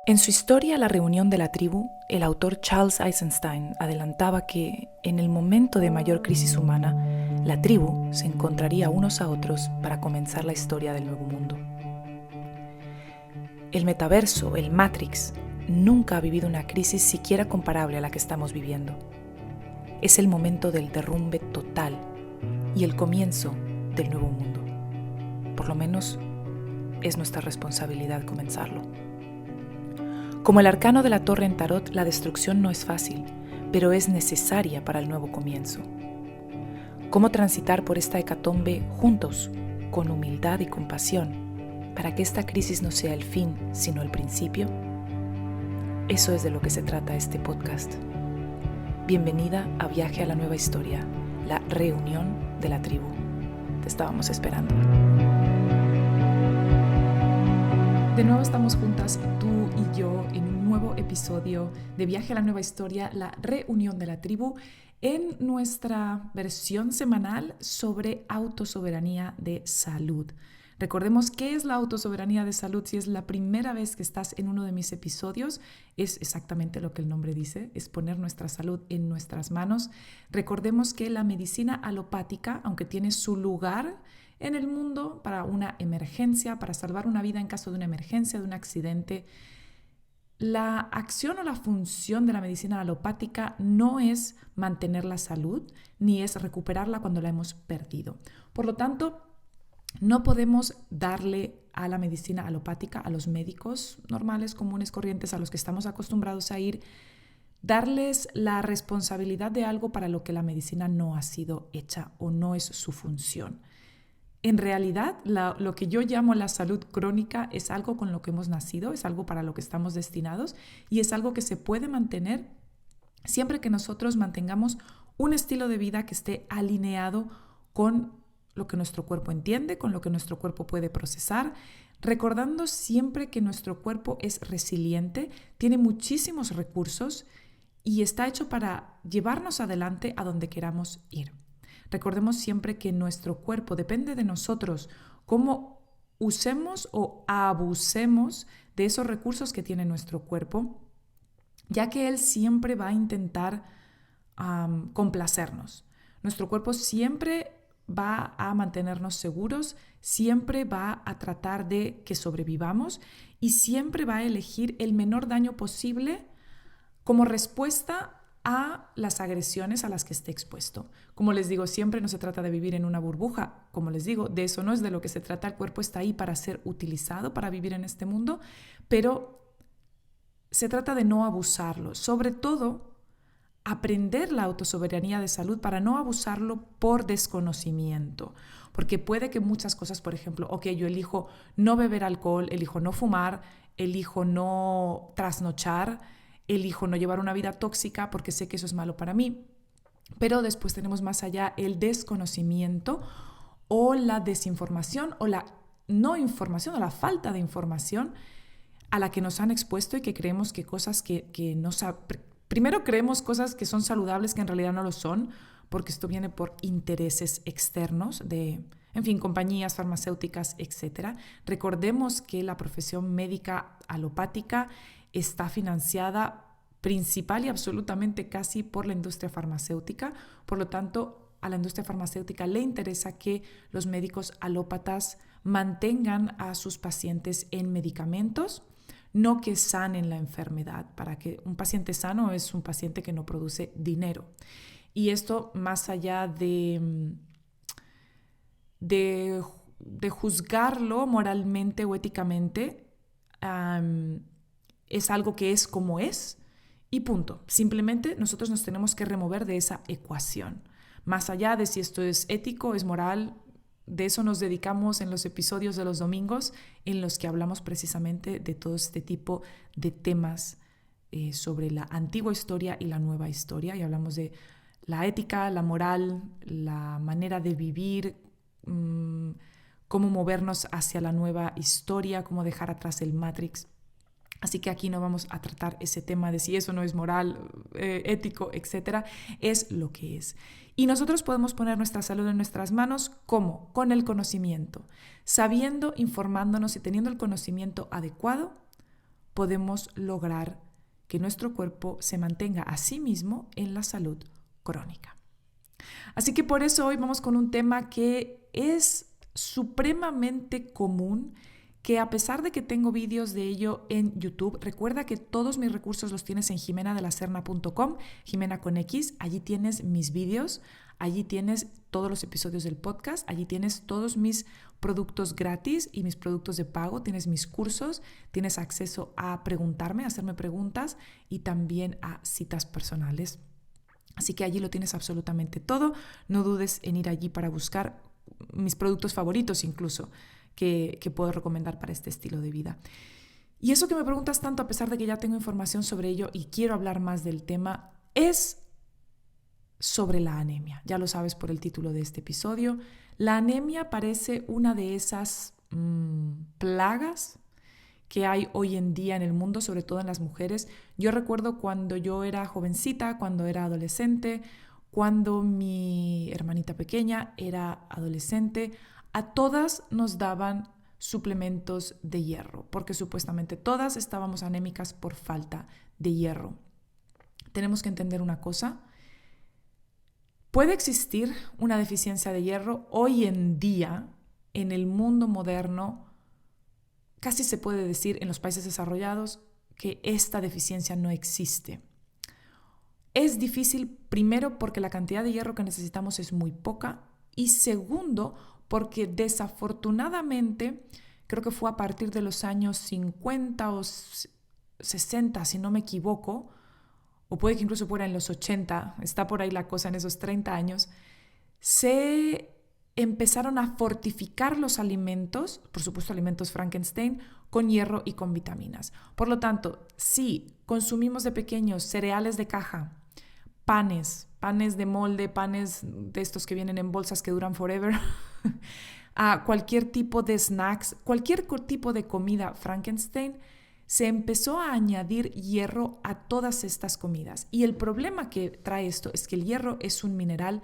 En su historia La reunión de la tribu, el autor Charles Eisenstein adelantaba que, en el momento de mayor crisis humana, la tribu se encontraría unos a otros para comenzar la historia del nuevo mundo. El metaverso, el Matrix, nunca ha vivido una crisis siquiera comparable a la que estamos viviendo. Es el momento del derrumbe total y el comienzo del nuevo mundo. Por lo menos, es nuestra responsabilidad comenzarlo. Como el arcano de la torre en tarot, la destrucción no es fácil, pero es necesaria para el nuevo comienzo. ¿Cómo transitar por esta hecatombe juntos, con humildad y compasión, para que esta crisis no sea el fin, sino el principio? Eso es de lo que se trata este podcast. Bienvenida a Viaje a la Nueva Historia, la reunión de la tribu. Te estábamos esperando. De nuevo estamos juntas, tú y yo, en un nuevo episodio de Viaje a la Nueva Historia, la reunión de la tribu, en nuestra versión semanal sobre autosoberanía de salud. Recordemos qué es la autosoberanía de salud. Si es la primera vez que estás en uno de mis episodios, es exactamente lo que el nombre dice, es poner nuestra salud en nuestras manos. Recordemos que la medicina alopática, aunque tiene su lugar en el mundo para una emergencia, para salvar una vida en caso de una emergencia, de un accidente, la acción o la función de la medicina alopática no es mantener la salud, ni es recuperarla cuando la hemos perdido. Por lo tanto, no podemos darle a la medicina alopática, a los médicos normales, comunes, corrientes, a los que estamos acostumbrados a ir, darles la responsabilidad de algo para lo que la medicina no ha sido hecha o no es su función. En realidad, lo que yo llamo la salud crónica es algo con lo que hemos nacido, es algo para lo que estamos destinados y es algo que se puede mantener siempre que nosotros mantengamos un estilo de vida que esté alineado con lo que nuestro cuerpo entiende, con lo que nuestro cuerpo puede procesar, recordando siempre que nuestro cuerpo es resiliente, tiene muchísimos recursos y está hecho para llevarnos adelante a donde queramos ir. Recordemos siempre que nuestro cuerpo depende de nosotros, cómo usemos o abusemos de esos recursos que tiene nuestro cuerpo, ya que él siempre va a intentar complacernos. Nuestro cuerpo siempre va a mantenernos seguros, siempre va a tratar de que sobrevivamos y siempre va a elegir el menor daño posible como respuesta a las agresiones a las que esté expuesto. Como les digo, siempre no se trata de vivir en una burbuja. Como les digo, de eso no es de lo que se trata. El cuerpo está ahí para ser utilizado, para vivir en este mundo, pero se trata de no abusarlo. Sobre todo, aprender la autosoberanía de salud para no abusarlo por desconocimiento. Porque puede que muchas cosas, por ejemplo, yo elijo no beber alcohol, elijo no fumar, elijo no trasnochar, elijo no llevar una vida tóxica porque sé que eso es malo para mí. Pero después tenemos más allá el desconocimiento o la desinformación o la no información o la falta de información a la que nos han expuesto y que creemos que cosas que no primero creemos cosas que son saludables que en realidad no lo son, porque esto viene por intereses externos de, compañías farmacéuticas, etc. Recordemos que la profesión médica alopática está financiada principal y absolutamente casi por la industria farmacéutica. Por lo tanto, a la industria farmacéutica le interesa que los médicos alópatas mantengan a sus pacientes en medicamentos, no que sanen la enfermedad. Para que un paciente sano es un paciente que no produce dinero. Y esto, más allá de juzgarlo moralmente o éticamente, es algo que es como es y punto. Simplemente nosotros nos tenemos que remover de esa ecuación. Más allá de si esto es ético, es moral, de eso nos dedicamos en los episodios de los domingos en los que hablamos precisamente de todo este tipo de temas sobre la antigua historia y la nueva historia. Y hablamos de la ética, la moral, la manera de vivir, cómo movernos hacia la nueva historia, cómo dejar atrás el Matrix. Así que aquí no vamos a tratar ese tema de si eso no es moral, ético, etc. Es lo que es. Y nosotros podemos poner nuestra salud en nuestras manos, ¿cómo? Con el conocimiento, sabiendo, informándonos y teniendo el conocimiento adecuado podemos lograr que nuestro cuerpo se mantenga a sí mismo en la salud crónica. Así que por eso hoy vamos con un tema que es supremamente común, que a pesar de que tengo vídeos de ello en YouTube, recuerda que todos mis recursos los tienes en jimenadelaserna.com, Jimena con X, allí tienes mis vídeos, allí tienes todos los episodios del podcast, allí tienes todos mis productos gratis y mis productos de pago, tienes mis cursos, tienes acceso a preguntarme, a hacerme preguntas y también a citas personales. Así que allí lo tienes absolutamente todo, no dudes en ir allí para buscar mis productos favoritos incluso, que puedo recomendar para este estilo de vida. Y eso que me preguntas tanto, a pesar de que ya tengo información sobre ello y quiero hablar más del tema, es sobre la anemia. Ya lo sabes por el título de este episodio. La anemia parece una de esas plagas que hay hoy en día en el mundo, sobre todo en las mujeres. Yo recuerdo cuando yo era jovencita, cuando era adolescente, cuando mi hermanita pequeña era adolescente, a todas nos daban suplementos de hierro, porque supuestamente todas estábamos anémicas por falta de hierro. Tenemos que entender una cosa. Puede existir una deficiencia de hierro hoy en día en el mundo moderno. Casi se puede decir en los países desarrollados que esta deficiencia no existe. Es difícil, primero, porque la cantidad de hierro que necesitamos es muy poca y segundo, porque desafortunadamente, creo que fue a partir de los años 50 o 60, si no me equivoco, o puede que incluso fuera en los 80, está por ahí la cosa en esos 30 años, se empezaron a fortificar los alimentos, por supuesto alimentos Frankenstein, con hierro y con vitaminas. Por lo tanto, si consumimos de pequeños cereales de caja, panes de molde, panes de estos que vienen en bolsas que duran forever, a cualquier tipo de snacks, cualquier tipo de comida Frankenstein, se empezó a añadir hierro a todas estas comidas. Y el problema que trae esto es que el hierro es un mineral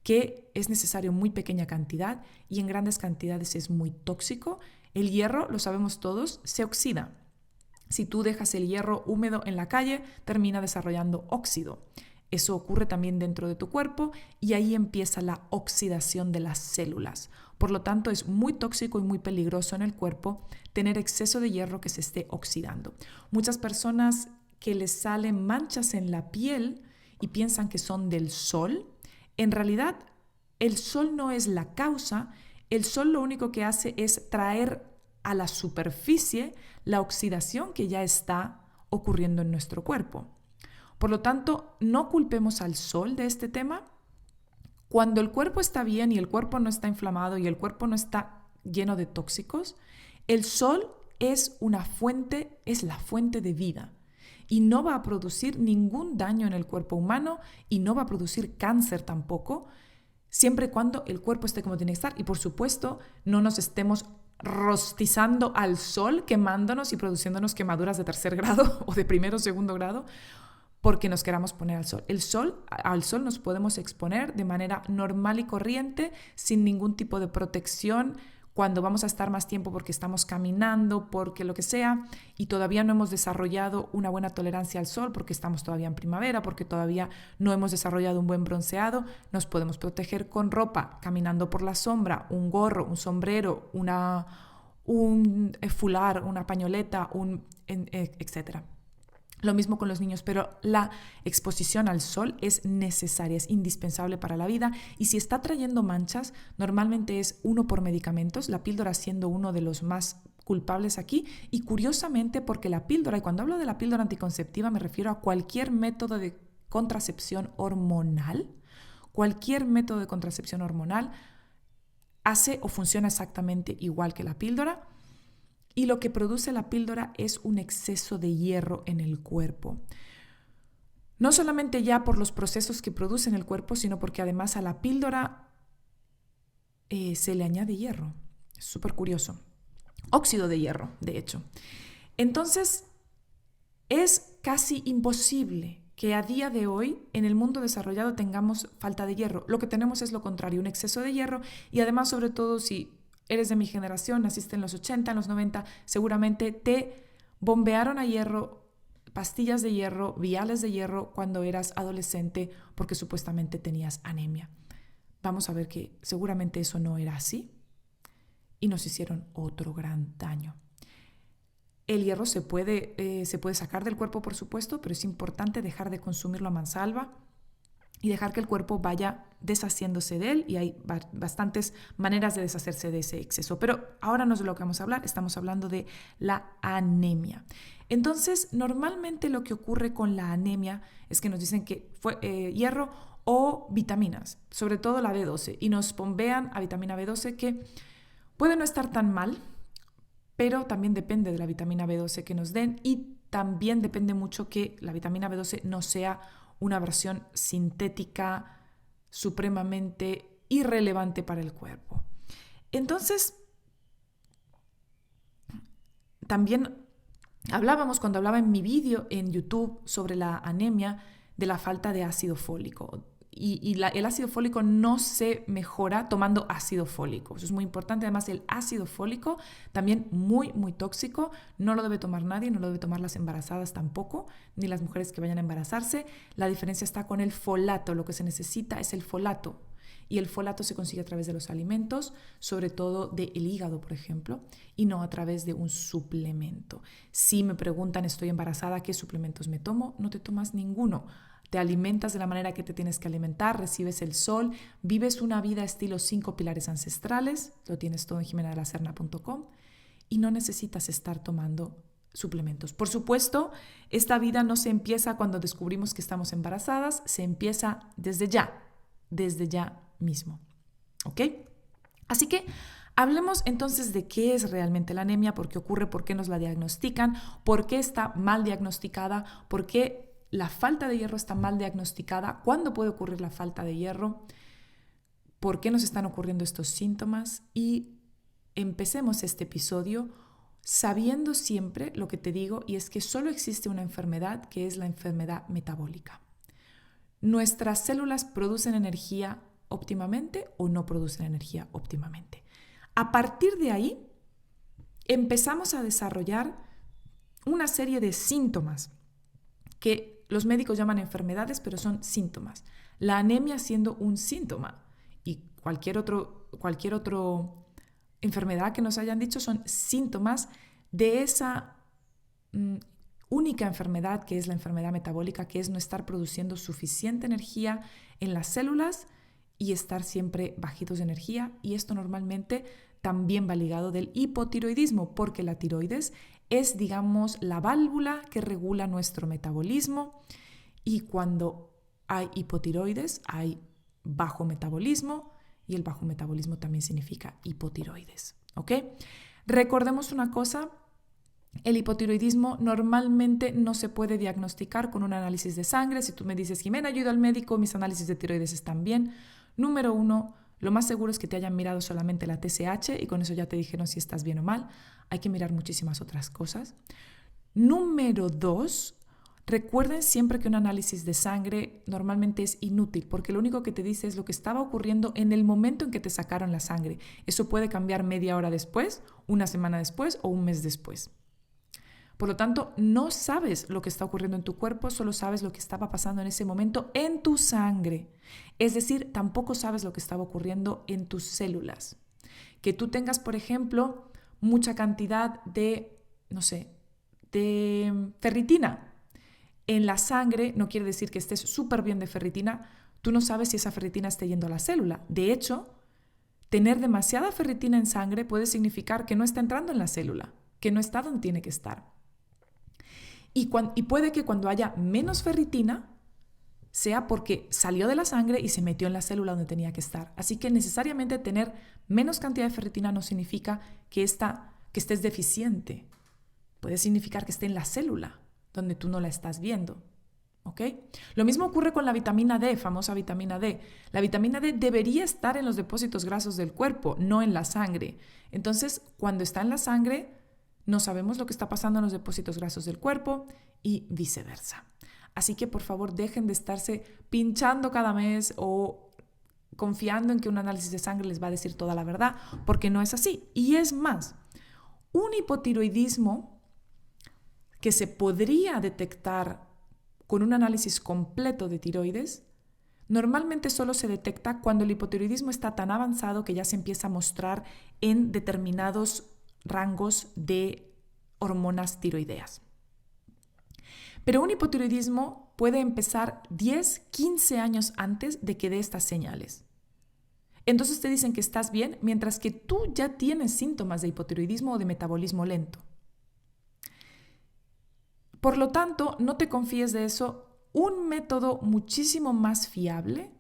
que es necesario en muy pequeña cantidad y en grandes cantidades es muy tóxico. El hierro, lo sabemos todos, se oxida. Si tú dejas el hierro húmedo en la calle, termina desarrollando óxido. Eso ocurre también dentro de tu cuerpo y ahí empieza la oxidación de las células. Por lo tanto, es muy tóxico y muy peligroso en el cuerpo tener exceso de hierro que se esté oxidando. Muchas personas que les salen manchas en la piel y piensan que son del sol, en realidad el sol no es la causa, el sol lo único que hace es traer a la superficie la oxidación que ya está ocurriendo en nuestro cuerpo. Por lo tanto, no culpemos al sol de este tema. Cuando el cuerpo está bien y el cuerpo no está inflamado y el cuerpo no está lleno de tóxicos, el sol es la fuente de vida y no va a producir ningún daño en el cuerpo humano y no va a producir cáncer tampoco, siempre y cuando el cuerpo esté como tiene que estar y por supuesto no nos estemos rostizando al sol, quemándonos y produciéndonos quemaduras de 3er grado o de 1er o 2er grado, porque nos queramos poner al sol. Al sol nos podemos exponer de manera normal y corriente, sin ningún tipo de protección, cuando vamos a estar más tiempo porque estamos caminando, porque lo que sea, y todavía no hemos desarrollado una buena tolerancia al sol, porque estamos todavía en primavera, porque todavía no hemos desarrollado un buen bronceado, nos podemos proteger con ropa, caminando por la sombra, un gorro, un sombrero, un fular, una pañoleta, etcétera. Lo mismo con los niños, pero la exposición al sol es necesaria, es indispensable para la vida y si está trayendo manchas, normalmente es uno por medicamentos, la píldora siendo uno de los más culpables aquí y curiosamente porque la píldora, y cuando hablo de la píldora anticonceptiva me refiero a cualquier método de contracepción hormonal, hace o funciona exactamente igual que la píldora. Y lo que produce la píldora es un exceso de hierro en el cuerpo. No solamente ya por los procesos que produce en el cuerpo, sino porque además a la píldora se le añade hierro. Es súper curioso. Óxido de hierro, de hecho. Entonces, es casi imposible que a día de hoy en el mundo desarrollado tengamos falta de hierro. Lo que tenemos es lo contrario, un exceso de hierro y además, sobre todo, si eres de mi generación, naciste en los 80, en los 90, seguramente te bombearon a hierro, pastillas de hierro, viales de hierro cuando eras adolescente porque supuestamente tenías anemia. Vamos a ver que seguramente eso no era así y nos hicieron otro gran daño. El hierro se puede sacar del cuerpo, por supuesto, pero es importante dejar de consumirlo a mansalva y dejar que el cuerpo vaya deshaciéndose de él, y hay bastantes maneras de deshacerse de ese exceso. Pero ahora no es de lo que vamos a hablar, estamos hablando de la anemia. Entonces, normalmente lo que ocurre con la anemia es que nos dicen que fue hierro o vitaminas, sobre todo la B12, y nos bombean a vitamina B12, que puede no estar tan mal, pero también depende de la vitamina B12 que nos den, y también depende mucho que la vitamina B12 no sea una versión sintética supremamente irrelevante para el cuerpo. Entonces, también cuando hablaba en mi vídeo en YouTube sobre la anemia, de la falta de ácido fólico. El ácido fólico no se mejora tomando ácido fólico. Eso es muy importante. Además, el ácido fólico también muy, muy tóxico. No lo debe tomar nadie, no lo debe tomar las embarazadas tampoco, ni las mujeres que vayan a embarazarse. La diferencia está con el folato. Lo que se necesita es el folato. Y el folato se consigue a través de los alimentos, sobre todo del hígado, por ejemplo, y no a través de un suplemento. Si me preguntan, estoy embarazada, ¿qué suplementos me tomo? No te tomas ninguno. Te alimentas de la manera que te tienes que alimentar, recibes el sol, vives una vida estilo 5 pilares ancestrales, lo tienes todo en jimenadelacerna.com, y no necesitas estar tomando suplementos. Por supuesto, esta vida no se empieza cuando descubrimos que estamos embarazadas, se empieza desde ya mismo. ¿Ok? Así que hablemos entonces de qué es realmente la anemia, por qué ocurre, por qué nos la diagnostican, por qué está mal diagnosticada, por qué la falta de hierro está mal diagnosticada, cuándo puede ocurrir la falta de hierro, por qué nos están ocurriendo estos síntomas, y empecemos este episodio sabiendo siempre lo que te digo, y es que solo existe una enfermedad, que es la enfermedad metabólica. Nuestras células producen energía óptimamente o no producen energía óptimamente. A partir de ahí, empezamos a desarrollar una serie de síntomas que los médicos llaman enfermedades, pero son síntomas. La anemia siendo un síntoma, y cualquier otro enfermedad que nos hayan dicho son síntomas de esa única enfermedad, que es la enfermedad metabólica, que es no estar produciendo suficiente energía en las células y estar siempre bajitos de energía. Y esto normalmente también va ligado del hipotiroidismo, porque la tiroides es, digamos, la válvula que regula nuestro metabolismo, y cuando hay hipotiroides hay bajo metabolismo, y el bajo metabolismo también significa hipotiroides. ¿Ok? Recordemos una cosa. El hipotiroidismo normalmente no se puede diagnosticar con un análisis de sangre. Si tú me dices, Jimena, yo he ido al médico, mis análisis de tiroides están bien. Número 1, lo más seguro es que te hayan mirado solamente la TSH y con eso ya te dijeron si estás bien o mal. Hay que mirar muchísimas otras cosas. Número 2, recuerden siempre que un análisis de sangre normalmente es inútil, porque lo único que te dice es lo que estaba ocurriendo en el momento en que te sacaron la sangre. Eso puede cambiar media hora después, una semana después o un mes después. Por lo tanto, no sabes lo que está ocurriendo en tu cuerpo, solo sabes lo que estaba pasando en ese momento en tu sangre. Es decir, tampoco sabes lo que estaba ocurriendo en tus células. Que tú tengas, por ejemplo, mucha cantidad de ferritina en la sangre no quiere decir que estés súper bien de ferritina. Tú no sabes si esa ferritina está yendo a la célula. De hecho, tener demasiada ferritina en sangre puede significar que no está entrando en la célula, que no está donde tiene que estar. Y puede que cuando haya menos ferritina sea porque salió de la sangre y se metió en la célula donde tenía que estar. Así que necesariamente tener menos cantidad de ferritina no significa que estés deficiente. Puede significar que esté en la célula donde tú no la estás viendo. ¿Ok? Lo mismo ocurre con la vitamina D, famosa vitamina D. La vitamina D debería estar en los depósitos grasos del cuerpo, no en la sangre. Entonces, cuando está en la sangre, no sabemos lo que está pasando en los depósitos grasos del cuerpo y viceversa. Así que, por favor, dejen de estarse pinchando cada mes o confiando en que un análisis de sangre les va a decir toda la verdad, porque no es así. Y es más, un hipotiroidismo que se podría detectar con un análisis completo de tiroides, normalmente solo se detecta cuando el hipotiroidismo está tan avanzado que ya se empieza a mostrar en determinados rangos de hormonas tiroideas. Pero un hipotiroidismo puede empezar 10, 15 años antes de que dé estas señales. Entonces te dicen que estás bien, mientras que tú ya tienes síntomas de hipotiroidismo o de metabolismo lento. Por lo tanto, no te confíes de eso. Un método muchísimo más fiable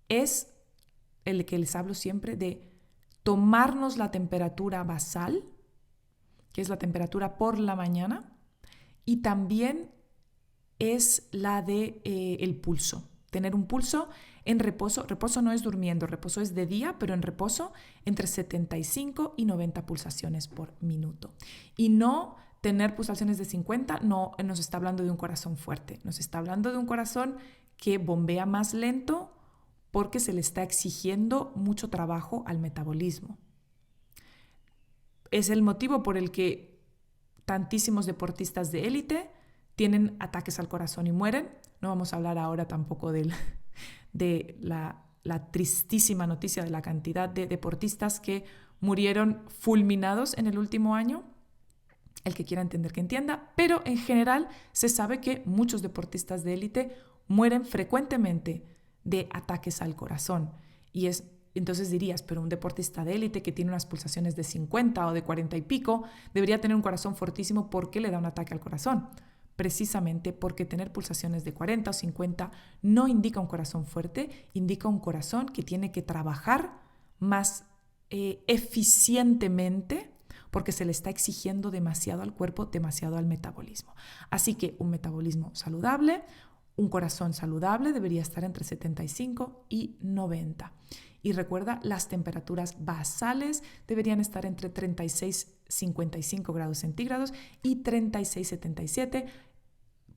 es el que les hablo siempre de tomarnos la temperatura basal, que es la temperatura por la mañana, y también es la de el pulso. Tener un pulso en reposo. Reposo no es durmiendo, reposo es de día, pero en reposo entre 75 y 90 pulsaciones por minuto. Y no tener pulsaciones de 50, no nos está hablando de un corazón fuerte, nos está hablando de un corazón que bombea más lento porque se le está exigiendo mucho trabajo al metabolismo. Es el motivo por el que tantísimos deportistas de élite tienen ataques al corazón y mueren. No vamos a hablar ahora tampoco de la tristísima noticia de la cantidad de deportistas que murieron fulminados en el último año. El que quiera entender que entienda, pero en general se sabe que muchos deportistas de élite mueren frecuentemente de ataques al corazón. Entonces dirías, pero un deportista de élite que tiene unas pulsaciones de 50 o de 40 y pico debería tener un corazón fortísimo. ¿Por qué le da un ataque al corazón? Precisamente porque tener pulsaciones de 40 o 50 no indica un corazón fuerte, indica un corazón que tiene que trabajar más eficientemente porque se le está exigiendo demasiado al cuerpo, demasiado al metabolismo. Así que un metabolismo saludable, un corazón saludable debería estar entre 75 y 90. Y recuerda, las temperaturas basales deberían estar entre 36-55 grados centígrados y 36-77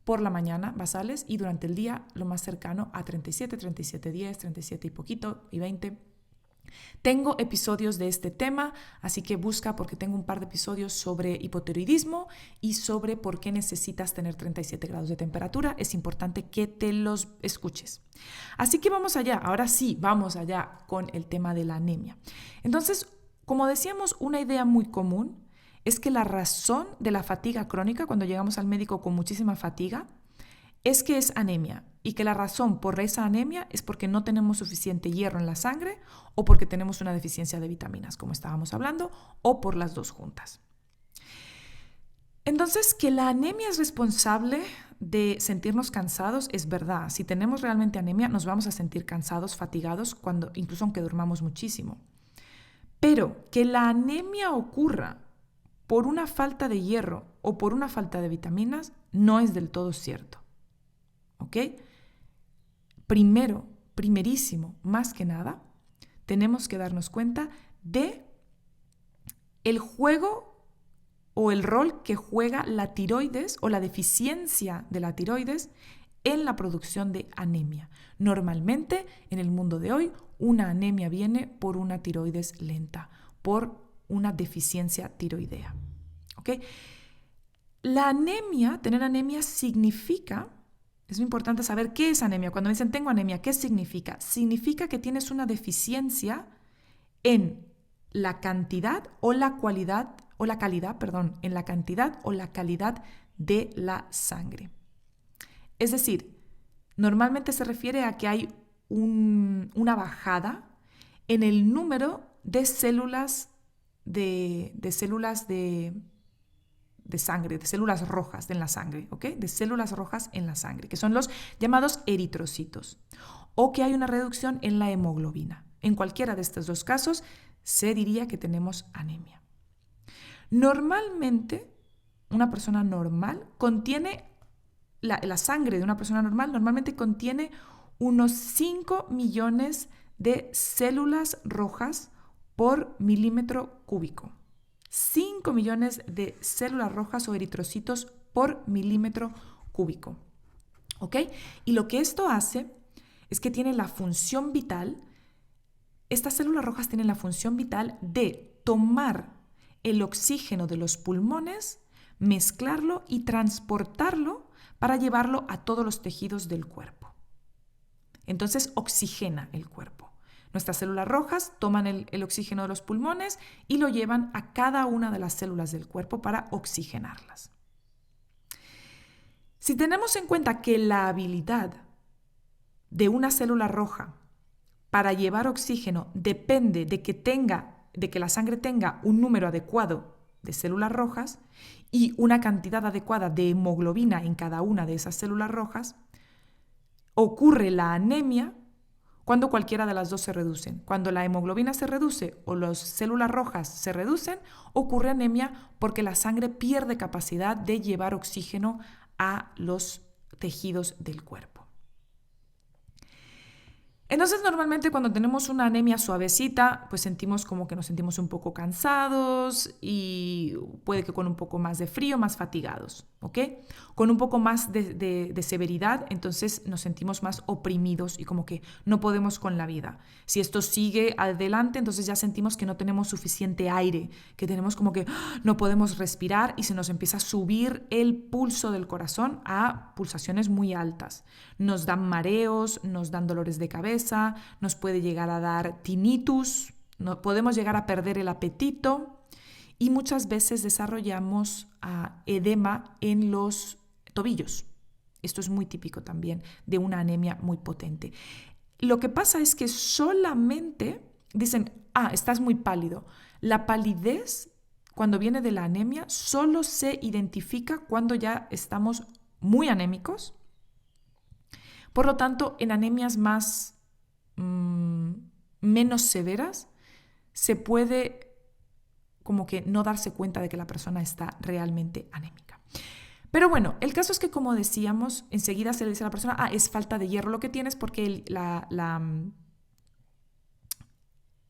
por la mañana basales, y durante el día lo más cercano a 37, 37-10, 37 y poquito y 20. Tengo episodios de este tema, así que busca, porque tengo un par de episodios sobre hipotiroidismo y sobre por qué necesitas tener 37 grados de temperatura. Es importante que te los escuches. Así que vamos allá, ahora sí, vamos allá con el tema de la anemia. Entonces, como decíamos, una idea muy común es que la razón de la fatiga crónica, cuando llegamos al médico con muchísima fatiga, es que es anemia, y que la razón por esa anemia es porque no tenemos suficiente hierro en la sangre o porque tenemos una deficiencia de vitaminas, como estábamos hablando, o por las dos juntas. Entonces, que la anemia es responsable de sentirnos cansados es verdad. Si tenemos realmente anemia, nos vamos a sentir cansados, fatigados, incluso aunque durmamos muchísimo. Pero que la anemia ocurra por una falta de hierro o por una falta de vitaminas no es del todo cierto. ¿Ok? Primerísimo, más que nada, tenemos que darnos cuenta de el juego o el rol que juega la tiroides o la deficiencia de la tiroides en la producción de anemia. Normalmente, en el mundo de hoy, una anemia viene por una tiroides lenta, por una deficiencia tiroidea. ¿Ok? La anemia, tener anemia significa... Es muy importante saber qué es anemia. Cuando me dicen tengo anemia, ¿qué significa? Significa que tienes una deficiencia en la cantidad o la calidad de la sangre. Es decir, normalmente se refiere a que hay una bajada en el número de células de sangre, de células rojas en la sangre, ¿ok? De células rojas en la sangre, que son los llamados eritrocitos, o que hay una reducción en la hemoglobina. En cualquiera de estos dos casos, se diría que tenemos anemia. Normalmente, una persona normal contiene, la sangre de una persona normal normalmente contiene unos 5 millones de células rojas por milímetro cúbico. 5 millones de células rojas o eritrocitos por milímetro cúbico. ¿Ok? Y lo que esto hace es que tiene la función vital, estas células rojas tienen la función vital de tomar el oxígeno de los pulmones, mezclarlo y transportarlo para llevarlo a todos los tejidos del cuerpo. Entonces oxigena el cuerpo. Nuestras células rojas toman el oxígeno de los pulmones y lo llevan a cada una de las células del cuerpo para oxigenarlas. Si tenemos en cuenta que la habilidad de una célula roja para llevar oxígeno depende de que la sangre tenga un número adecuado de células rojas y una cantidad adecuada de hemoglobina en cada una de esas células rojas, ocurre la anemia cuando cualquiera de las dos se reducen. Cuando la hemoglobina se reduce o las células rojas se reducen, ocurre anemia porque la sangre pierde capacidad de llevar oxígeno a los tejidos del cuerpo. Entonces, normalmente cuando tenemos una anemia suavecita, pues sentimos como que nos sentimos un poco cansados y puede que con un poco más de frío, más fatigados, ¿ok? Con un poco más de severidad, entonces nos sentimos más oprimidos y como que no podemos con la vida. Si esto sigue adelante, entonces ya sentimos que no tenemos suficiente aire, que tenemos como que no podemos respirar y se nos empieza a subir el pulso del corazón a pulsaciones muy altas. Nos dan mareos, nos dan dolores de cabeza, nos puede llegar a dar tinnitus, podemos llegar a perder el apetito y muchas veces desarrollamos edema en los tobillos. Esto es muy típico también de una anemia muy potente. Lo que pasa es que solamente dicen, estás muy pálido. La palidez, cuando viene de la anemia, solo se identifica cuando ya estamos muy anémicos. Por lo tanto, en anemias menos severas, se puede como que no darse cuenta de que la persona está realmente anémica. Pero bueno, el caso es que, como decíamos, enseguida se le dice a la persona, es falta de hierro lo que tienes, porque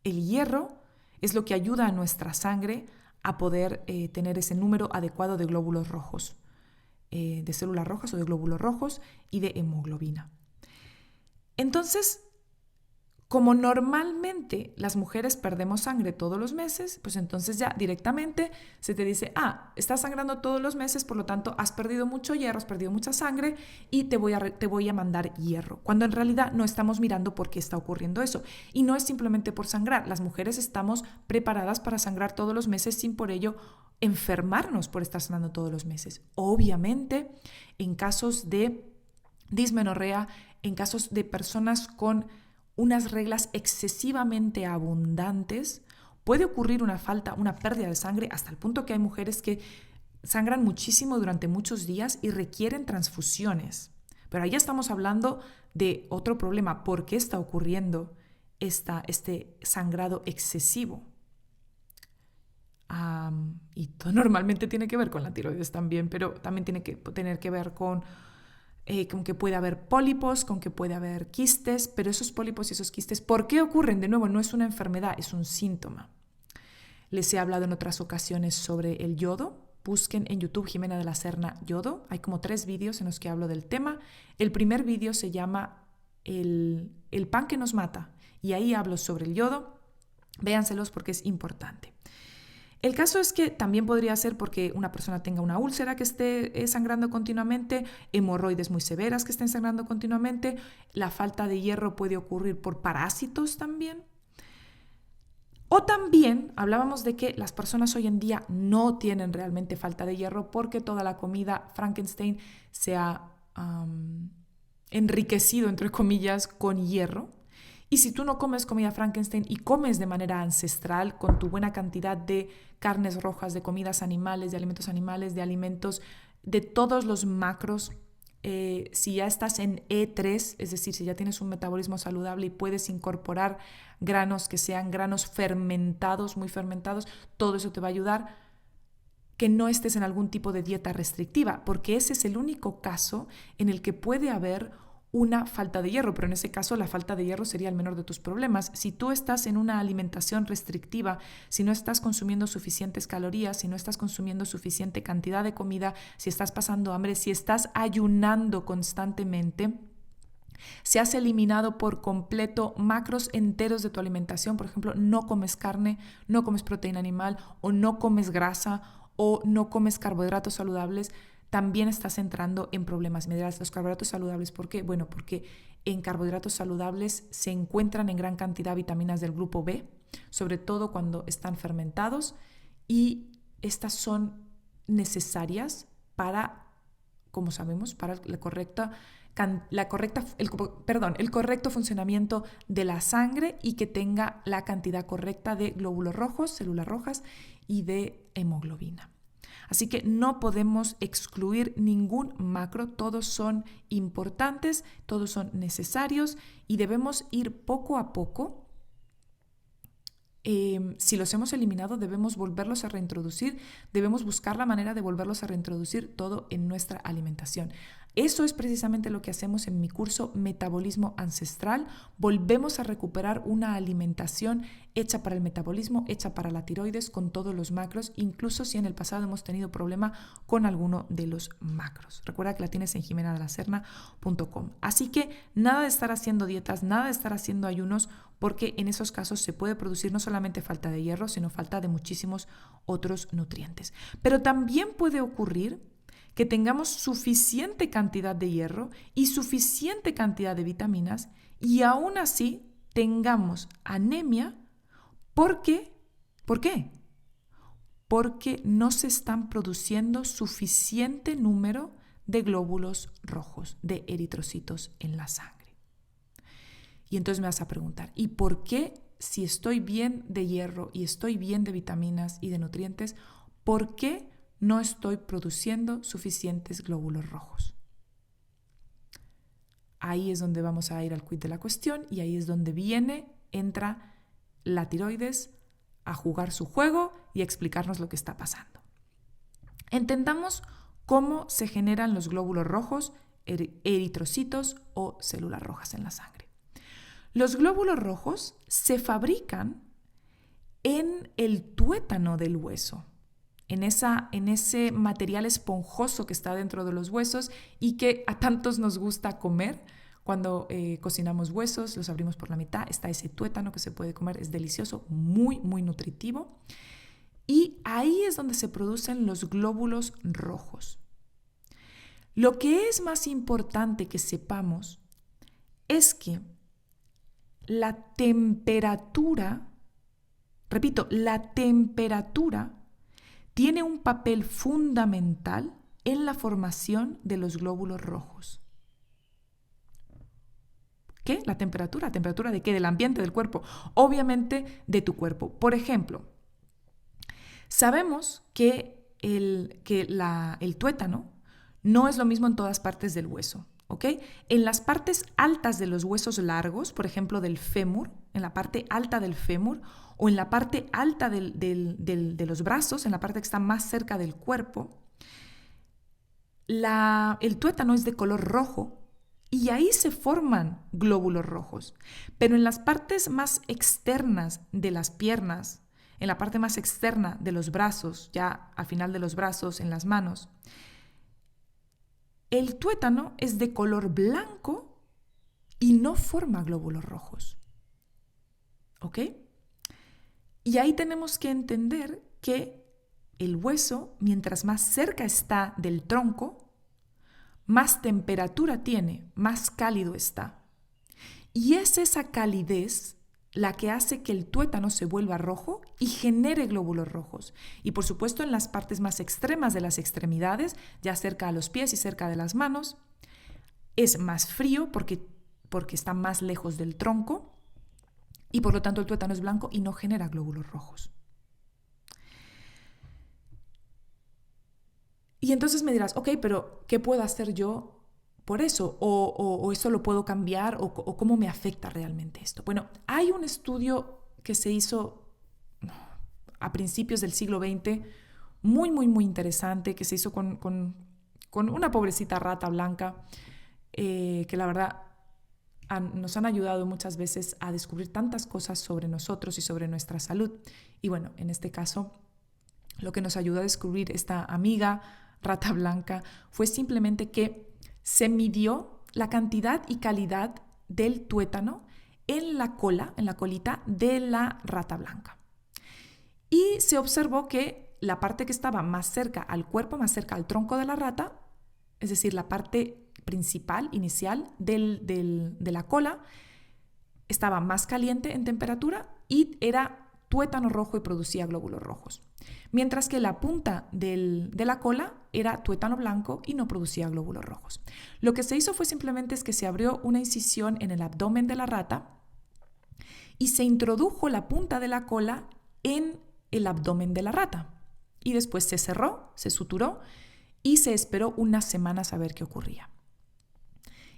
el hierro es lo que ayuda a nuestra sangre a poder tener ese número adecuado de glóbulos rojos, de células rojas o de glóbulos rojos y de hemoglobina. Entonces, como normalmente las mujeres perdemos sangre todos los meses, pues entonces ya directamente se te dice, estás sangrando todos los meses, por lo tanto has perdido mucho hierro, has perdido mucha sangre y te voy a mandar hierro. Cuando en realidad no estamos mirando por qué está ocurriendo eso. Y no es simplemente por sangrar. Las mujeres estamos preparadas para sangrar todos los meses sin por ello enfermarnos por estar sangrando todos los meses. Obviamente, en casos de dismenorrea, en casos de personas con unas reglas excesivamente abundantes, puede ocurrir una pérdida de sangre hasta el punto que hay mujeres que sangran muchísimo durante muchos días y requieren transfusiones. Pero ahí ya estamos hablando de otro problema. ¿Por qué está ocurriendo este sangrado excesivo? Y normalmente tiene que ver con la tiroides también, pero también tiene que tener que ver con que puede haber pólipos, con que puede haber quistes, pero esos pólipos y esos quistes, ¿por qué ocurren? De nuevo, no es una enfermedad, es un síntoma. Les he hablado en otras ocasiones sobre el yodo. Busquen en YouTube Jimena de la Serna yodo. Hay como 3 vídeos en los que hablo del tema. El primer vídeo se llama el pan que nos mata y ahí hablo sobre el yodo. Véanselos porque es importante. El caso es que también podría ser porque una persona tenga una úlcera que esté sangrando continuamente, hemorroides muy severas que estén sangrando continuamente. La falta de hierro puede ocurrir por parásitos también. O también hablábamos de que las personas hoy en día no tienen realmente falta de hierro porque toda la comida Frankenstein se ha enriquecido, entre comillas, con hierro. Y si tú no comes comida Frankenstein y comes de manera ancestral, con tu buena cantidad de carnes rojas, de comidas animales, de alimentos, de todos los macros, si ya estás en E3, es decir, si ya tienes un metabolismo saludable y puedes incorporar granos que sean granos fermentados, muy fermentados, todo eso te va a ayudar que no estés en algún tipo de dieta restrictiva, porque ese es el único caso en el que puede haber una falta de hierro, pero en ese caso la falta de hierro sería el menor de tus problemas. Si tú estás en una alimentación restrictiva, si no estás consumiendo suficientes calorías, si no estás consumiendo suficiente cantidad de comida, si estás pasando hambre, si estás ayunando constantemente, si has eliminado por completo macros enteros de tu alimentación, por ejemplo, no comes carne, no comes proteína animal o no comes grasa o no comes carbohidratos saludables, también estás entrando en problemas. Me dirás, los carbohidratos saludables, ¿por qué? Bueno, porque en carbohidratos saludables se encuentran en gran cantidad vitaminas del grupo B, sobre todo cuando están fermentados, y estas son necesarias para, como sabemos, para el correcto funcionamiento de la sangre y que tenga la cantidad correcta de glóbulos rojos, células rojas y de hemoglobina. Así que no podemos excluir ningún macro, todos son importantes, todos son necesarios y debemos ir poco a poco. Si los hemos eliminado, debemos volverlos a reintroducir, debemos buscar la manera de volverlos a reintroducir todo en nuestra alimentación. Eso es precisamente lo que hacemos en mi curso Metabolismo Ancestral. Volvemos a recuperar una alimentación hecha para el metabolismo, hecha para la tiroides, con todos los macros, incluso si en el pasado hemos tenido problema con alguno de los macros. Recuerda que la tienes en jimenadelaserna.com. Así que nada de estar haciendo dietas, nada de estar haciendo ayunos, porque en esos casos se puede producir no solamente falta de hierro, sino falta de muchísimos otros nutrientes. Pero también puede ocurrir que tengamos suficiente cantidad de hierro y suficiente cantidad de vitaminas y aún así tengamos anemia. ¿Por qué? Porque no se están produciendo suficiente número de glóbulos rojos, de eritrocitos en la sangre. Y entonces me vas a preguntar, ¿y por qué si estoy bien de hierro y estoy bien de vitaminas y de nutrientes, por qué no estoy produciendo suficientes glóbulos rojos? Ahí es donde vamos a ir al quid de la cuestión y ahí es donde entra la tiroides a jugar su juego y a explicarnos lo que está pasando. Entendamos cómo se generan los glóbulos rojos, eritrocitos o células rojas en la sangre. Los glóbulos rojos se fabrican en el tuétano del hueso, en ese material esponjoso que está dentro de los huesos y que a tantos nos gusta comer. Cuando cocinamos huesos, los abrimos por la mitad, está ese tuétano que se puede comer, es delicioso, muy, muy nutritivo. Y ahí es donde se producen los glóbulos rojos. Lo que es más importante que sepamos es que la temperatura tiene un papel fundamental en la formación de los glóbulos rojos. ¿Qué? La temperatura. ¿La temperatura de qué? Del ambiente, del cuerpo. Obviamente de tu cuerpo. Por ejemplo, sabemos que el tuétano no es lo mismo en todas partes del hueso. ¿Ok? En las partes altas de los huesos largos, por ejemplo del fémur, en la parte alta del fémur o en la parte alta de los brazos, en la parte que está más cerca del cuerpo, el tuétano es de color rojo y ahí se forman glóbulos rojos. Pero en las partes más externas de las piernas, en la parte más externa de los brazos, ya al final de los brazos, en las manos, el tuétano es de color blanco y no forma glóbulos rojos. ¿Ok? Y ahí tenemos que entender que el hueso, mientras más cerca está del tronco, más temperatura tiene, más cálido está. Y es esa calidez la que hace que el tuétano se vuelva rojo y genere glóbulos rojos. Y por supuesto en las partes más extremas de las extremidades, ya cerca a los pies y cerca de las manos, es más frío porque está más lejos del tronco y por lo tanto el tuétano es blanco y no genera glóbulos rojos. Y entonces me dirás, ok, pero ¿qué puedo hacer yo por eso? ¿O eso lo puedo cambiar? ¿O cómo me afecta realmente esto? Bueno, hay un estudio que se hizo a principios del siglo XX, muy, muy, muy interesante, que se hizo con una pobrecita rata blanca, que la verdad nos han ayudado muchas veces a descubrir tantas cosas sobre nosotros y sobre nuestra salud. Y bueno, en este caso, lo que nos ayudó a descubrir esta amiga rata blanca fue simplemente que se midió la cantidad y calidad del tuétano en la colita de la rata blanca. Y se observó que la parte que estaba más cerca al cuerpo, más cerca al tronco de la rata, es decir, la parte principal, inicial de la cola, estaba más caliente en temperatura y era tuétano rojo y producía glóbulos rojos. Mientras que la punta de la cola era tuétano blanco y no producía glóbulos rojos. Lo que se hizo fue simplemente es que se abrió una incisión en el abdomen de la rata y se introdujo la punta de la cola en el abdomen de la rata. Y después se cerró, se suturó y se esperó unas semanas a ver qué ocurría.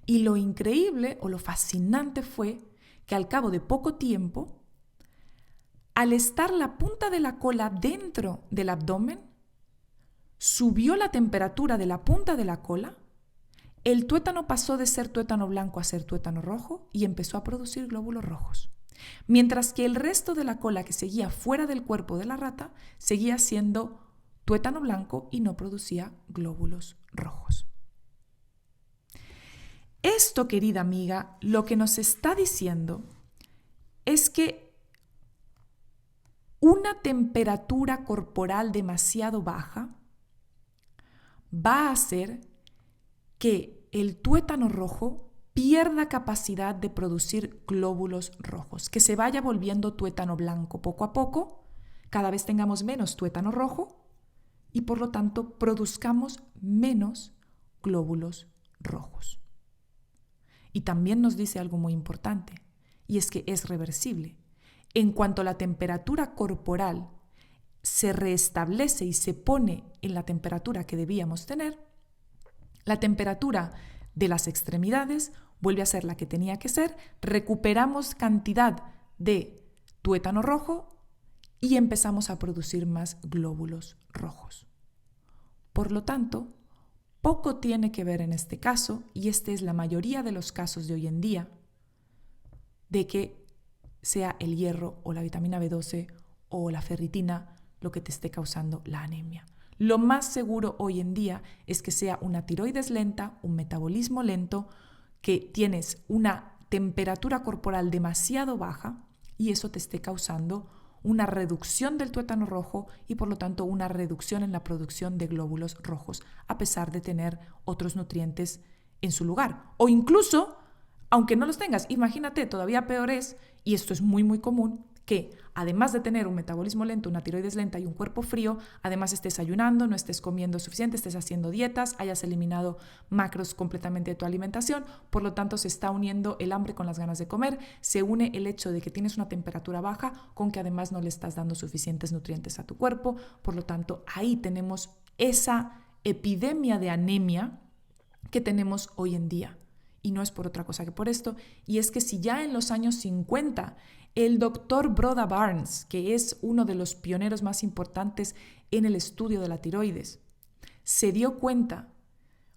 Y lo increíble o lo fascinante fue que al cabo de poco tiempo, al estar la punta de la cola dentro del abdomen, subió la temperatura de la punta de la cola, el tuétano pasó de ser tuétano blanco a ser tuétano rojo y empezó a producir glóbulos rojos. Mientras que el resto de la cola que seguía fuera del cuerpo de la rata seguía siendo tuétano blanco y no producía glóbulos rojos. Esto, querida amiga, lo que nos está diciendo es que una temperatura corporal demasiado baja va a hacer que el tuétano rojo pierda capacidad de producir glóbulos rojos, que se vaya volviendo tuétano blanco poco a poco, cada vez tengamos menos tuétano rojo y por lo tanto produzcamos menos glóbulos rojos. Y también nos dice algo muy importante, y es que es reversible. En cuanto la temperatura corporal se restablece y se pone en la temperatura que debíamos tener, la temperatura de las extremidades vuelve a ser la que tenía que ser, recuperamos cantidad de tuétano rojo y empezamos a producir más glóbulos rojos. Por lo tanto, poco tiene que ver en este caso, y este es la mayoría de los casos de hoy en día, de que sea el hierro o la vitamina B12 o la ferritina lo que te esté causando la anemia. Lo más seguro hoy en día es que sea una tiroides lenta, un metabolismo lento, que tienes una temperatura corporal demasiado baja y eso te esté causando una reducción del tuétano rojo y por lo tanto una reducción en la producción de glóbulos rojos, a pesar de tener otros nutrientes en su lugar. O incluso, aunque no los tengas, imagínate, todavía peor es, y esto es muy muy común, que además de tener un metabolismo lento, una tiroides lenta y un cuerpo frío, además estés ayunando, no estés comiendo suficiente, estés haciendo dietas, hayas eliminado macros completamente de tu alimentación, por lo tanto se está uniendo el hambre con las ganas de comer, se une el hecho de que tienes una temperatura baja con que además no le estás dando suficientes nutrientes a tu cuerpo, por lo tanto ahí tenemos esa epidemia de anemia que tenemos hoy en día. Y no es por otra cosa que por esto, y es que si ya en los años 50 el doctor Broda Barnes, que es uno de los pioneros más importantes en el estudio de la tiroides, se dio cuenta,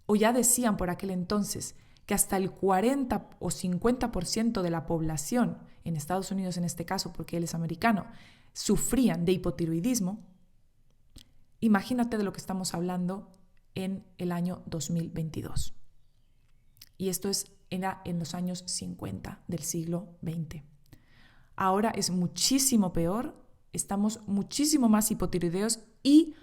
o ya decían por aquel entonces, que hasta el 40 o 50% de la población, en Estados Unidos en este caso, porque él es americano, sufrían de hipotiroidismo, imagínate de lo que estamos hablando en el año 2022. Y esto era en los años 50 del siglo XX. Ahora es muchísimo peor, estamos muchísimo más hipotiroideos y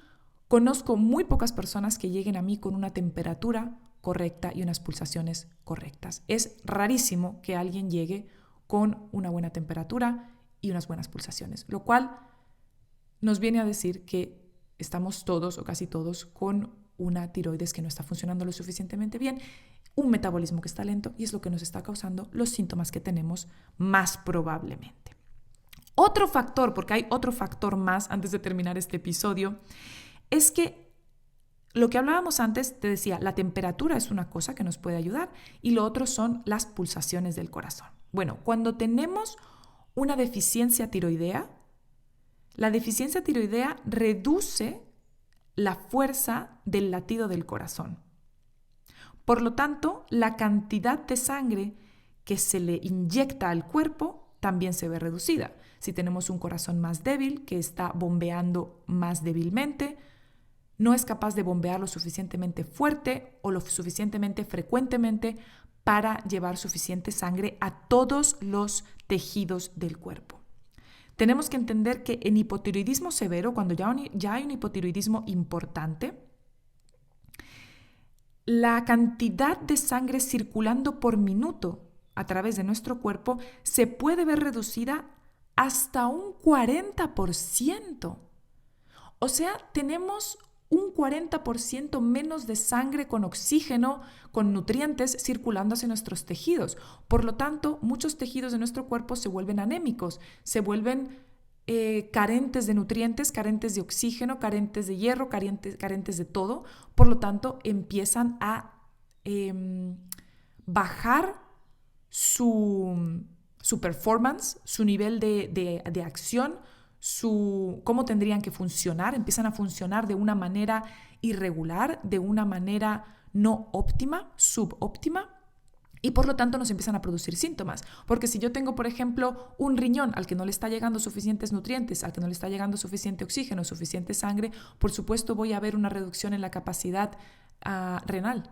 conozco muy pocas personas que lleguen a mí con una temperatura correcta y unas pulsaciones correctas. Es rarísimo que alguien llegue con una buena temperatura y unas buenas pulsaciones, lo cual nos viene a decir que estamos todos o casi todos con una tiroides que no está funcionando lo suficientemente bien, un metabolismo que está lento y es lo que nos está causando los síntomas que tenemos más probablemente. Otro factor, porque hay otro factor más antes de terminar este episodio, es que lo que hablábamos antes, te decía, la temperatura es una cosa que nos puede ayudar y lo otro son las pulsaciones del corazón. Bueno, cuando tenemos una deficiencia tiroidea, la deficiencia tiroidea reduce la fuerza del latido del corazón. Por lo tanto, la cantidad de sangre que se le inyecta al cuerpo también se ve reducida. Si tenemos un corazón más débil, que está bombeando más débilmente, no es capaz de bombear lo suficientemente fuerte o lo suficientemente frecuentemente para llevar suficiente sangre a todos los tejidos del cuerpo. tenemos que entender que en hipotiroidismo severo, cuando ya hay un hipotiroidismo importante, la cantidad de sangre circulando por minuto a través de nuestro cuerpo se puede ver reducida hasta un 40%. O sea, tenemos un 40% menos de sangre con oxígeno, con nutrientes circulando hacia nuestros tejidos. Por lo tanto, muchos tejidos de nuestro cuerpo se vuelven anémicos, se vuelven carentes de nutrientes, carentes de oxígeno, carentes de hierro, carentes de todo. Por lo tanto, empiezan a bajar su performance, su nivel de acción, cómo tendrían que funcionar. Empiezan a funcionar de una manera irregular, de una manera no óptima, subóptima. Y por lo tanto nos empiezan a producir síntomas. Porque si yo tengo, por ejemplo, un riñón al que no le está llegando suficientes nutrientes, al que no le está llegando suficiente oxígeno, suficiente sangre, por supuesto voy a ver una reducción en la capacidad renal.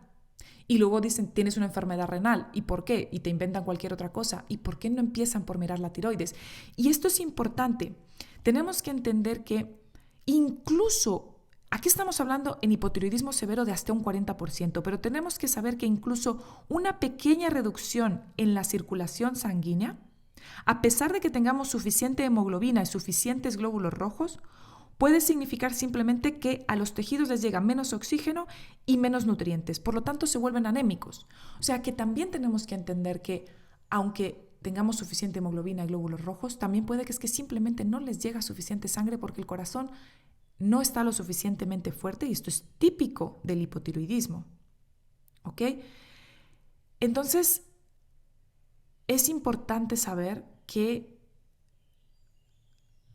Y luego dicen, tienes una enfermedad renal. ¿Y por qué? Y te inventan cualquier otra cosa. ¿Y por qué no empiezan por mirar la tiroides? Y esto es importante. Tenemos que entender que incluso aquí estamos hablando en hipotiroidismo severo de hasta un 40%, pero tenemos que saber que incluso una pequeña reducción en la circulación sanguínea, a pesar de que tengamos suficiente hemoglobina y suficientes glóbulos rojos, puede significar simplemente que a los tejidos les llega menos oxígeno y menos nutrientes, por lo tanto se vuelven anémicos. O sea que también tenemos que entender que aunque tengamos suficiente hemoglobina y glóbulos rojos, también puede que es que simplemente no les llega suficiente sangre porque el corazón no está lo suficientemente fuerte, y esto es típico del hipotiroidismo. ¿Ok? Entonces, es importante saber que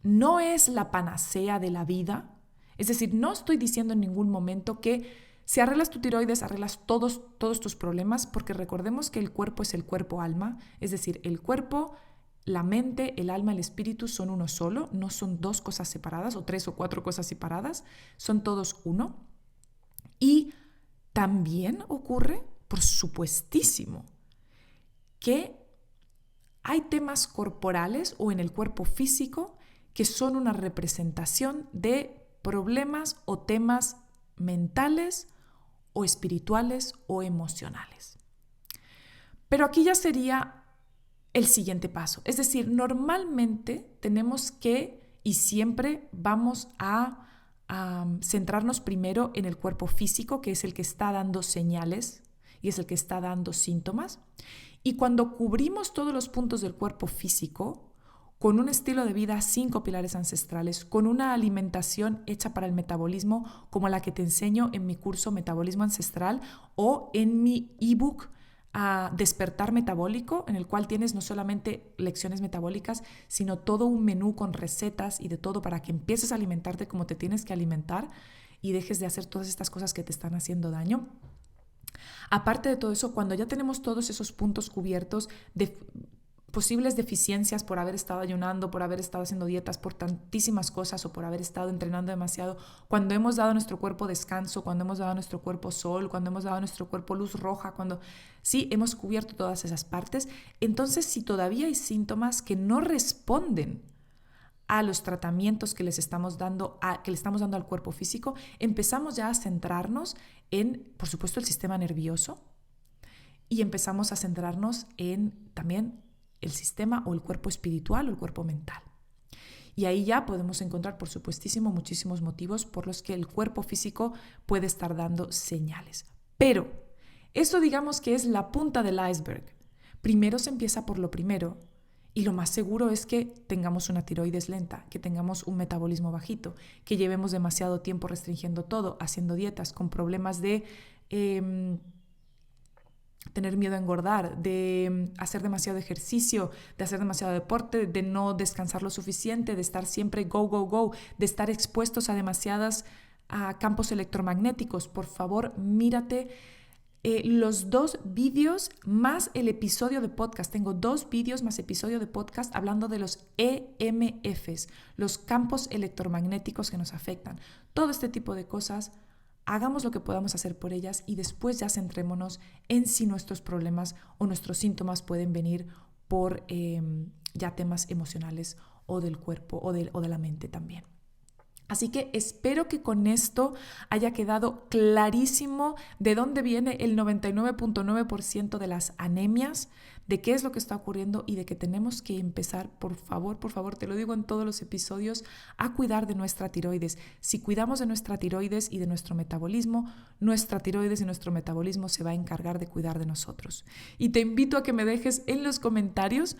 no es la panacea de la vida. Es decir, no estoy diciendo en ningún momento que si arreglas tu tiroides, arreglas todos tus problemas, porque recordemos que el cuerpo es el cuerpo-alma, es decir, el cuerpo, la mente, el alma, el espíritu son uno solo, no son dos cosas separadas o tres o cuatro cosas separadas, son todos uno. Y también ocurre, por supuestísimo, que hay temas corporales o en el cuerpo físico que son una representación de problemas o temas mentales o espirituales o emocionales. Pero aquí ya sería el siguiente paso. Es decir, normalmente tenemos que y siempre vamos a centrarnos primero en el cuerpo físico, que es el que está dando señales y es el que está dando síntomas. Y cuando cubrimos todos los puntos del cuerpo físico, con un estilo de vida 5 pilares ancestrales, con una alimentación hecha para el metabolismo como la que te enseño en mi curso Metabolismo Ancestral o en mi ebook Despertar Metabólico, en el cual tienes no solamente lecciones metabólicas, sino todo un menú con recetas y de todo para que empieces a alimentarte como te tienes que alimentar y dejes de hacer todas estas cosas que te están haciendo daño. Aparte de todo eso, cuando ya tenemos todos esos puntos cubiertos de posibles deficiencias por haber estado ayunando, por haber estado haciendo dietas, por tantísimas cosas o por haber estado entrenando demasiado, cuando hemos dado a nuestro cuerpo descanso, cuando hemos dado a nuestro cuerpo sol, cuando hemos dado a nuestro cuerpo luz roja, cuando sí hemos cubierto todas esas partes, entonces si todavía hay síntomas que no responden a los tratamientos que les estamos dando que le estamos dando al cuerpo físico, empezamos ya a centrarnos en, por supuesto, el sistema nervioso y empezamos a centrarnos en también el sistema o el cuerpo espiritual o el cuerpo mental. Y ahí ya podemos encontrar, por supuestísimo, muchísimos motivos por los que el cuerpo físico puede estar dando señales. Pero eso digamos que es la punta del iceberg. Primero se empieza por lo primero y lo más seguro es que tengamos una tiroides lenta, que tengamos un metabolismo bajito, que llevemos demasiado tiempo restringiendo todo, haciendo dietas, con problemas de tener miedo a engordar, de hacer demasiado ejercicio, de hacer demasiado deporte, de no descansar lo suficiente, de estar siempre go, go, go, de estar expuestos a demasiados campos electromagnéticos. Por favor, mírate los 2 vídeos más el episodio de podcast. Tengo 2 vídeos más episodio de podcast hablando de los EMFs, los campos electromagnéticos que nos afectan. Todo este tipo de cosas. Hagamos lo que podamos hacer por ellas y después ya centrémonos en si nuestros problemas o nuestros síntomas pueden venir por ya temas emocionales o del cuerpo o de la mente también. Así que espero que con esto haya quedado clarísimo de dónde viene el 99.9% de las anemias, de qué es lo que está ocurriendo y de que tenemos que empezar, por favor, te lo digo en todos los episodios, a cuidar de nuestra tiroides. Si cuidamos de nuestra tiroides y de nuestro metabolismo, nuestra tiroides y nuestro metabolismo se va a encargar de cuidar de nosotros. Y te invito a que me dejes en los comentarios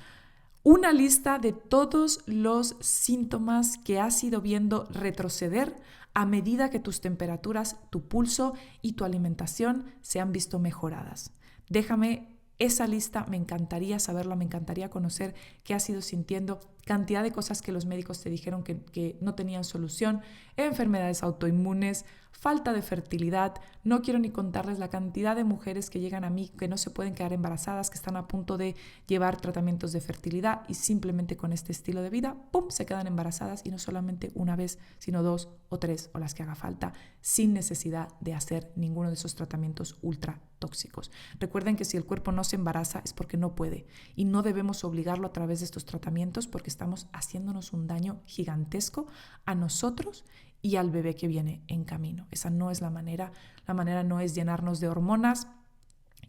una lista de todos los síntomas que has ido viendo retroceder a medida que tus temperaturas, tu pulso y tu alimentación se han visto mejoradas. Déjame esa lista, me encantaría saberla, me encantaría conocer qué has ido sintiendo, cantidad de cosas que los médicos te dijeron que no tenían solución, enfermedades autoinmunes, falta de fertilidad. No quiero ni contarles la cantidad de mujeres que llegan a mí que no se pueden quedar embarazadas, que están a punto de llevar tratamientos de fertilidad y simplemente con este estilo de vida, ¡pum!, se quedan embarazadas y no solamente una vez, sino 2 o 3 o las que haga falta, sin necesidad de hacer ninguno de esos tratamientos ultra tóxicos. Recuerden que si el cuerpo no se embaraza es porque no puede y no debemos obligarlo a través de estos tratamientos porque estamos haciéndonos un daño gigantesco a nosotros y al bebé que viene en camino. Esa no es la manera. La manera no es llenarnos de hormonas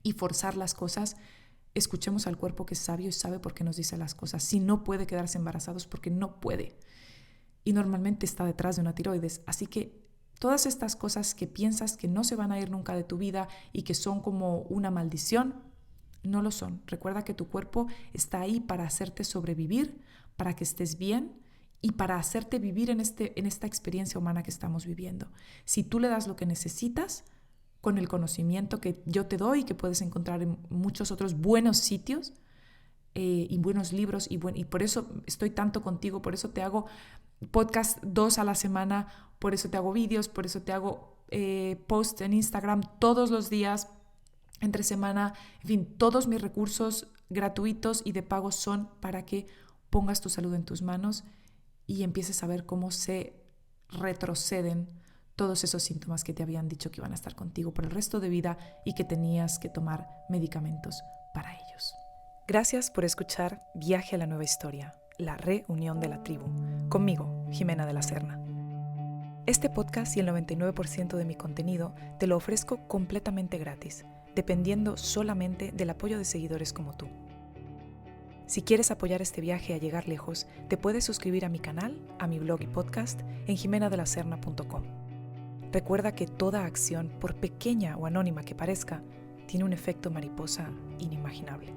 y forzar las cosas. Escuchemos al cuerpo que es sabio y sabe por qué nos dice las cosas. Si no puede quedarse embarazado es porque no puede. Y normalmente está detrás de una tiroides. Así que todas estas cosas que piensas que no se van a ir nunca de tu vida y que son como una maldición, no lo son. Recuerda que tu cuerpo está ahí para hacerte sobrevivir, para que estés bien y para hacerte vivir en esta experiencia humana que estamos viviendo. Si tú le das lo que necesitas, con el conocimiento que yo te doy y que puedes encontrar en muchos otros buenos sitios y buenos libros, y por eso estoy tanto contigo, por eso te hago podcast 2 a la semana, por eso te hago vídeos, por eso te hago posts en Instagram todos los días, entre semana, en fin, todos mis recursos gratuitos y de pago son para que pongas tu salud en tus manos y empieces a ver cómo se retroceden todos esos síntomas que te habían dicho que iban a estar contigo por el resto de vida y que tenías que tomar medicamentos para ellos. Gracias por escuchar Viaje a la Nueva Historia, la reunión de la tribu, conmigo, Jimena de la Serna. Este podcast y el 99% de mi contenido te lo ofrezco completamente gratis, dependiendo solamente del apoyo de seguidores como tú. Si quieres apoyar este viaje a llegar lejos, te puedes suscribir a mi canal, a mi blog y podcast en jimenadelaserna.com. Recuerda que toda acción, por pequeña o anónima que parezca, tiene un efecto mariposa inimaginable.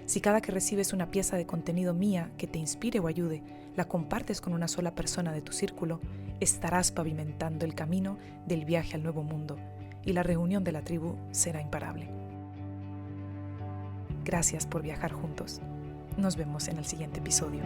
Si cada que recibes una pieza de contenido mía que te inspire o ayude, la compartes con una sola persona de tu círculo, estarás pavimentando el camino del viaje al nuevo mundo y la reunión de la tribu será imparable. Gracias por viajar juntos. Nos vemos en el siguiente episodio.